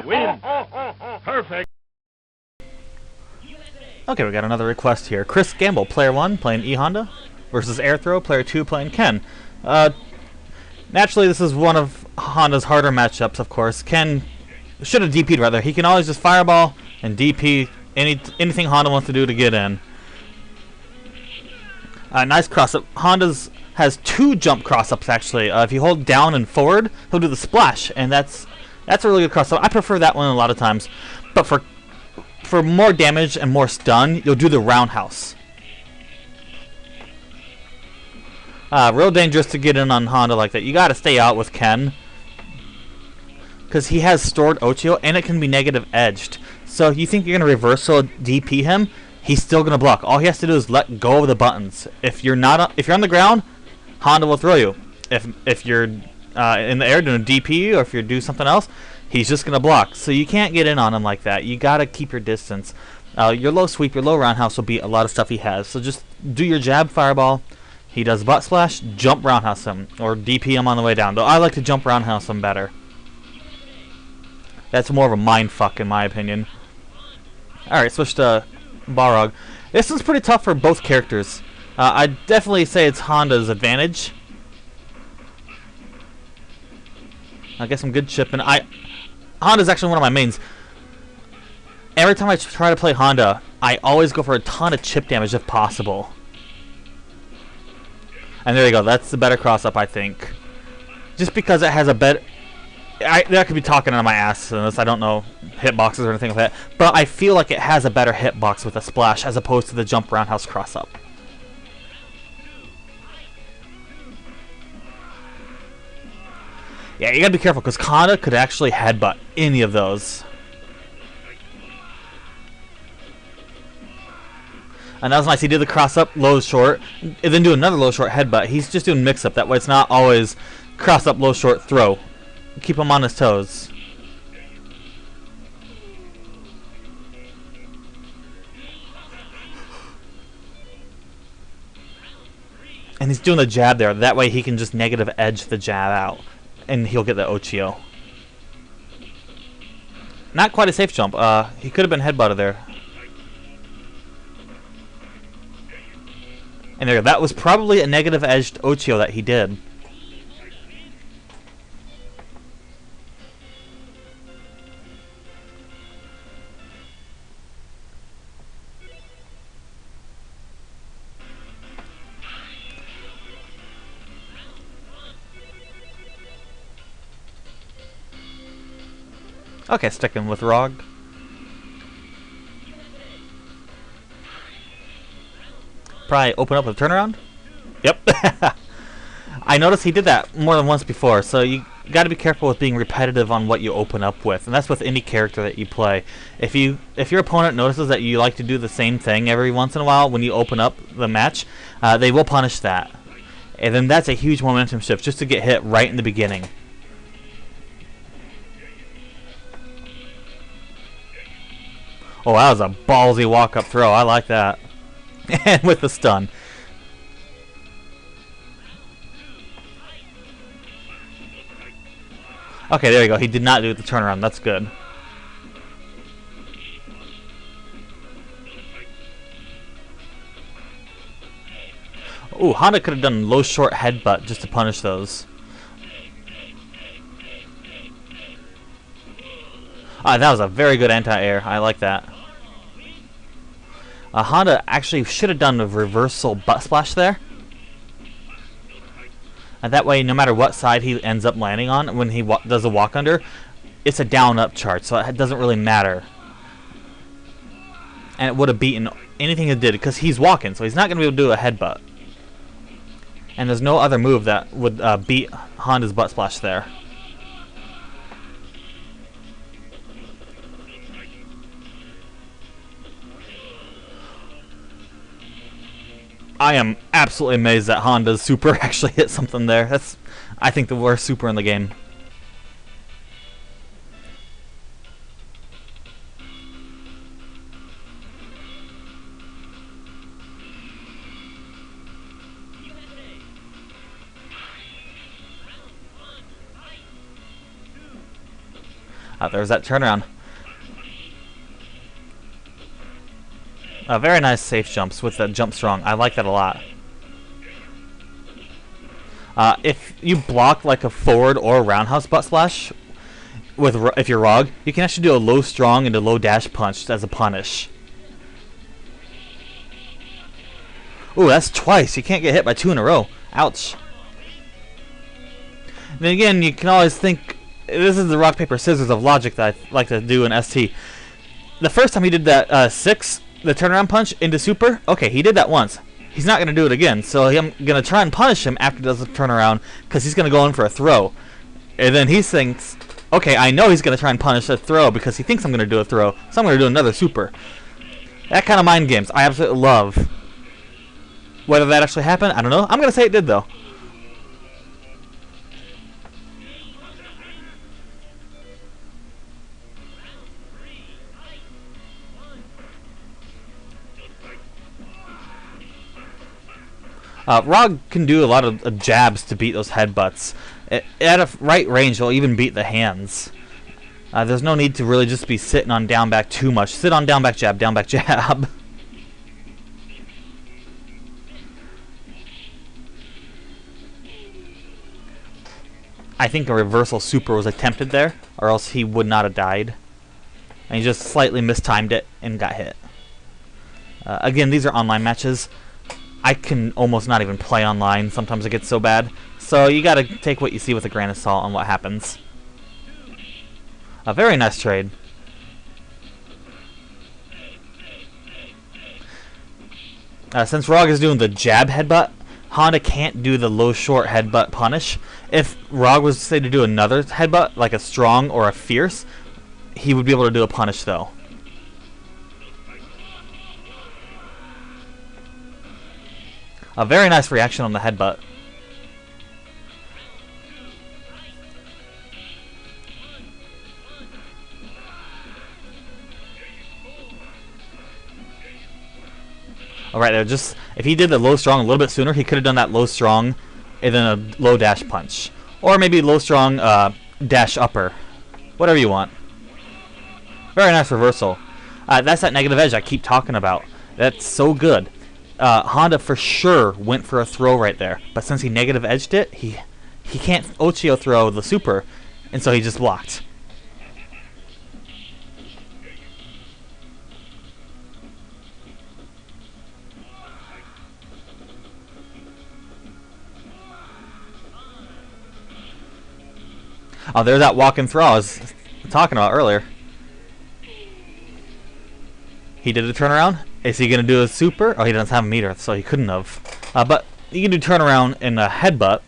Win. Perfect. Okay, we got another request here. Chris Gamble, player 1, playing E Honda, versus Airthrow, player 2, playing Ken. Naturally, this is one of Honda's harder matchups, of course. Ken should have DP'd, rather. He can always just fireball and DP anything Honda wants to do to get in. Nice cross-up. Honda's has 2 jump cross-ups, actually. If you hold down and forward, he'll do the splash, and that's a really good cross-up. I prefer that one a lot of times. But for more damage and more stun, you'll do the roundhouse. Real dangerous to get in on Honda like that. You gotta stay out with Ken, because he has stored Ochio, and it can be negative edged. So if you think you're gonna reversal DP him, he's still gonna block. All he has to do is let go of the buttons. If you're on the ground, Honda will throw you. If you're in the air doing a DP, or if you're doing something else, he's just gonna block. So you can't get in on him like that. You gotta keep your distance. Your low sweep, your low roundhouse will beat a lot of stuff he has. So just do your jab fireball. He does butt splash, jump roundhouse him, or DP him on the way down. Though I like to jump roundhouse him better. That's more of a mind fuck in my opinion. Alright, switch to Balrog. This one's pretty tough for both characters. I'd definitely say it's Honda's advantage. I guess some good chipping. Honda's actually one of my mains. Every time I try to play Honda, I always go for a ton of chip damage if possible. And there you go. That's the better cross-up, I think. Just because it has a better... I could be talking out of my ass unless I don't know hitboxes or anything like that. But I feel like it has a better hitbox with a splash as opposed to the jump roundhouse cross-up. Yeah, you gotta be careful because Honda could actually headbutt any of those. And that was nice. He did the cross-up, low, short, and then do another low, short headbutt. He's just doing mix-up. That way it's not always cross-up, low, short, throw. Keep him on his toes. And he's doing the jab there. That way he can just negative edge the jab out. And he'll get the Ochio. Not quite a safe jump. He could have been headbutted there. And there, that was probably a negative edged Ochio that he did. Okay, sticking with Rog. Probably open up with a turnaround? Yep. I noticed he did that more than once before, so you got to be careful with being repetitive on what you open up with, and that's with any character that you play. If your opponent notices that you like to do the same thing every once in a while when you open up the match, they will punish that. And then that's a huge momentum shift just to get hit right in the beginning. Oh, that was a ballsy walk-up throw. I like that. And with the stun. Okay, there you go. He did not do the turnaround. That's good. Ooh, Honda could have done low short headbutt just to punish those. That was a very good anti-air. I like that. Honda actually should have done a reversal butt splash there. And that way, no matter what side he ends up landing on, when he does a walk under, it's a down-up chart, so it doesn't really matter. And it would have beaten anything he did, because he's walking, so he's not going to be able to do a headbutt. And there's no other move that would beat Honda's butt splash there. I am absolutely amazed that Honda's super actually hit something there. That's, I think, the worst super in the game. There's that turnaround. Very nice safe jumps with the jump strong. I like that a lot. If you block like a forward or roundhouse butt splash, if you're Rog, you can actually do a low strong and a low dash punch as a punish. Ooh, that's twice. You can't get hit by 2 in a row. Ouch. Then again, you can always think, this is the rock, paper, scissors of logic that I like to do in ST. The first time he did that the turnaround punch into super, okay, he did that once. He's not going to do it again, so I'm going to try and punish him after he does the turnaround, because he's going to go in for a throw. And then he thinks, okay, I know he's going to try and punish a throw because he thinks I'm going to do a throw, so I'm going to do another super. That kind of mind games I absolutely love. Whether that actually happened, I don't know. I'm going to say it did, though. Rog can do a lot of jabs to beat those headbutts. At a right range, he'll even beat the hands. There's no need to really just be sitting on down back too much. Sit on down back jab, down back jab. I think a reversal super was attempted there, or else he would not have died. And he just slightly mistimed it and got hit. Again, these are online matches. I can almost not even play online. Sometimes it gets so bad. So you gotta take what you see with a grain of salt on what happens. A very nice trade. Since Rog is doing the jab headbutt, Honda can't do the low short headbutt punish. If Rog was to say to do another headbutt, like a strong or a fierce, he would be able to do a punish though. A very nice reaction on the headbutt. Alright, there just if he did the low strong a little bit sooner, he could have done that low strong and then a low dash punch. Or maybe low strong dash upper. Whatever you want. Very nice reversal. That's that negative edge I keep talking about. That's so good. Honda for sure went for a throw right there, but since he negative edged it, he can't Ochio throw the super, and so he just blocked. Oh, there's that walk and throw I was talking about earlier. He did a turnaround. Is he going to do a super? Oh, he doesn't have a meter, so he couldn't have. But you can do turnaround and a headbutt,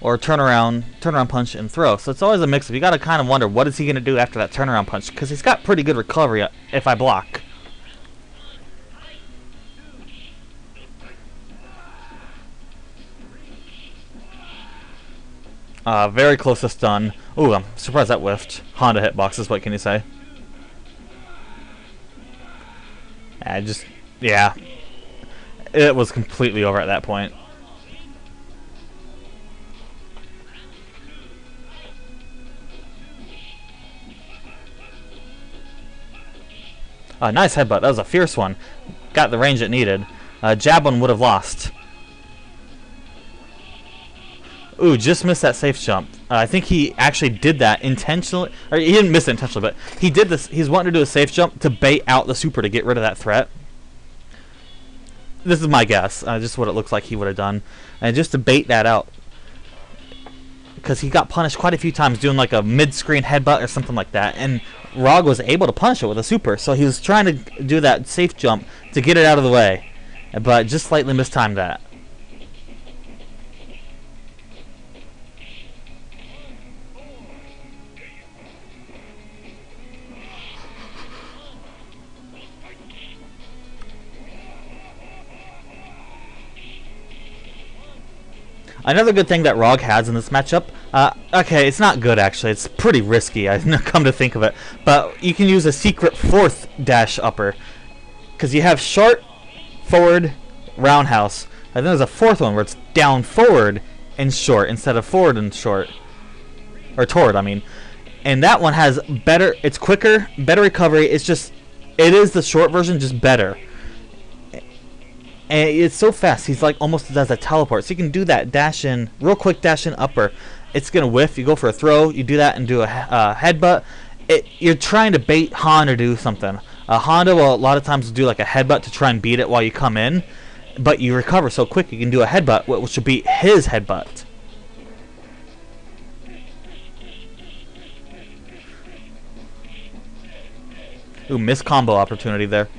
or turnaround punch and throw. So it's always a mix-up. You got to kind of wonder, what is he going to do after that turnaround punch? Because he's got pretty good recovery if I block. Very close to stun. Ooh, I'm surprised that whiffed. Honda hitboxes, what can you say? Yeah. It was completely over at that point. Nice headbutt. That was a fierce one. Got the range it needed. Jab one would have lost. Ooh, just missed that safe jump. I think he actually did that intentionally. Or he didn't miss it intentionally, but he did this. He's wanting to do a safe jump to bait out the super to get rid of that threat. This is my guess. Just what it looks like he would have done. And just to bait that out. Because he got punished quite a few times doing like a mid-screen headbutt or something like that. And Rog was able to punish it with a super. So he was trying to do that safe jump to get it out of the way. But just slightly mistimed that. Another good thing that Rog has in this matchup, okay, it's not good actually, it's pretty risky, I come to think of it, but you can use a secret fourth dash upper, because you have short, forward, roundhouse, and then there's a fourth one where it's down forward and short instead of forward and short, or toward, I mean. And that one has better, it's quicker, better recovery. It's just, it is the short version, just better. And it's so fast. He's like almost does a teleport. So you can do that dash in, real quick dash in upper. It's going to whiff. You go for a throw. You do that and do a headbutt. You're trying to bait Honda to do something. Honda will a lot of times do like a headbutt to try and beat it while you come in. But you recover so quick you can do a headbutt, which will beat his headbutt. Ooh, missed combo opportunity there.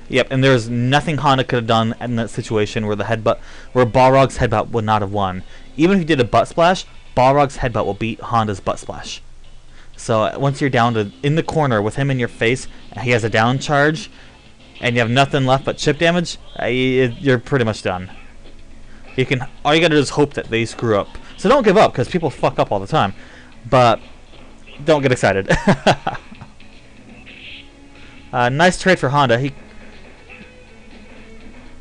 Yep, and there's nothing Honda could have done in that situation where Balrog's headbutt would not have won. Even if he did a butt splash, Balrog's headbutt will beat Honda's butt splash. So once you're down to in the corner with him in your face, and he has a down charge, and you have nothing left but chip damage, you're pretty much done. All you gotta do is hope that they screw up. So don't give up, because people fuck up all the time. But don't get excited. Nice trade for Honda. He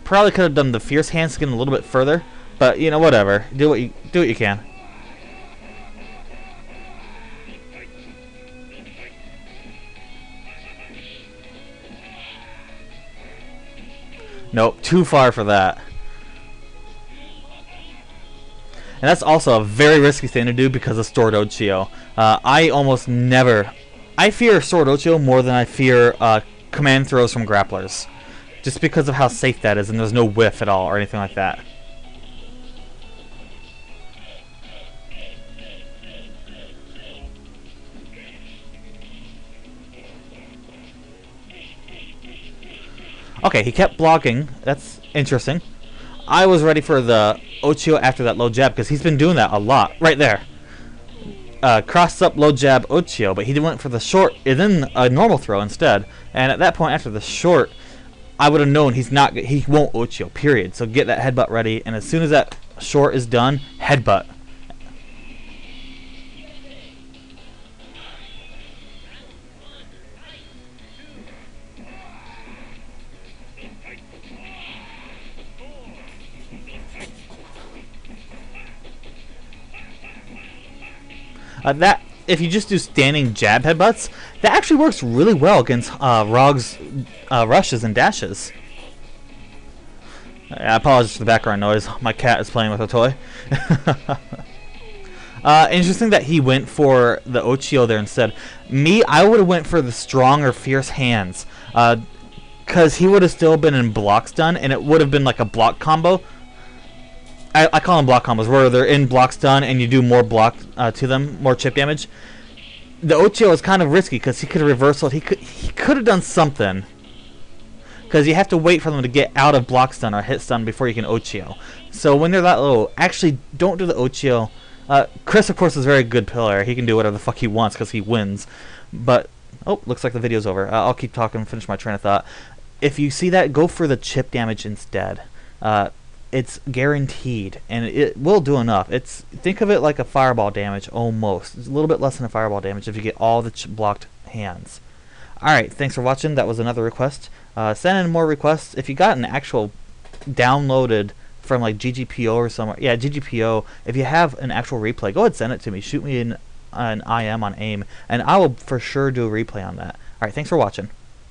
probably could have done the fierce hand skin a little bit further, but you know, whatever. Do what you can. Nope, too far for that. And that's also a very risky thing to do because of Sword Ochio. I almost never... I fear Sword Ochio more than I fear command throws from grapplers. Just because of how safe that is and there's no whiff at all or anything like that. Okay, he kept blocking. That's interesting. I was ready for the Ochio after that low jab because he's been doing that a lot. Right there. Crossed up low jab Ochio, but he went for the short and then a normal throw instead. And at that point, after the short, I would have known he won't Ochio, period. So get that headbutt ready, and as soon as that short is done, headbutt. That if you just do standing jab headbutts, that actually works really well against Rog's rushes and dashes. I apologize for the background noise. My cat is playing with a toy. Interesting that he went for the Ochio there instead. Me, I would have went for the strong or fierce hands, because he would have still been in block stun, and it would have been like a block combo. I call them block combos, where they're in block stun and you do more block to them, more chip damage. The Ochio is kind of risky because he could have reversal. He could have done something, because you have to wait for them to get out of block stun or hit stun before you can Ochio. So when they're that low, actually don't do the Ochio. Chris, of course, is a very good player. He can do whatever the fuck he wants because he wins. But oh, looks like the video's over. I'll keep talking and finish my train of thought. If you see that, go for the chip damage instead. It's guaranteed, and it will do enough. Think of it like a fireball damage almost. It's a little bit less than a fireball damage if you get all the blocked hands. Alright, thanks for watching. That was another request. Send in more requests. If you got an actual downloaded from like GGPO or somewhere, yeah, GGPO, if you have an actual replay, go ahead and send it to me. Shoot me an IM on AIM, and I will for sure do a replay on that. Alright, thanks for watching.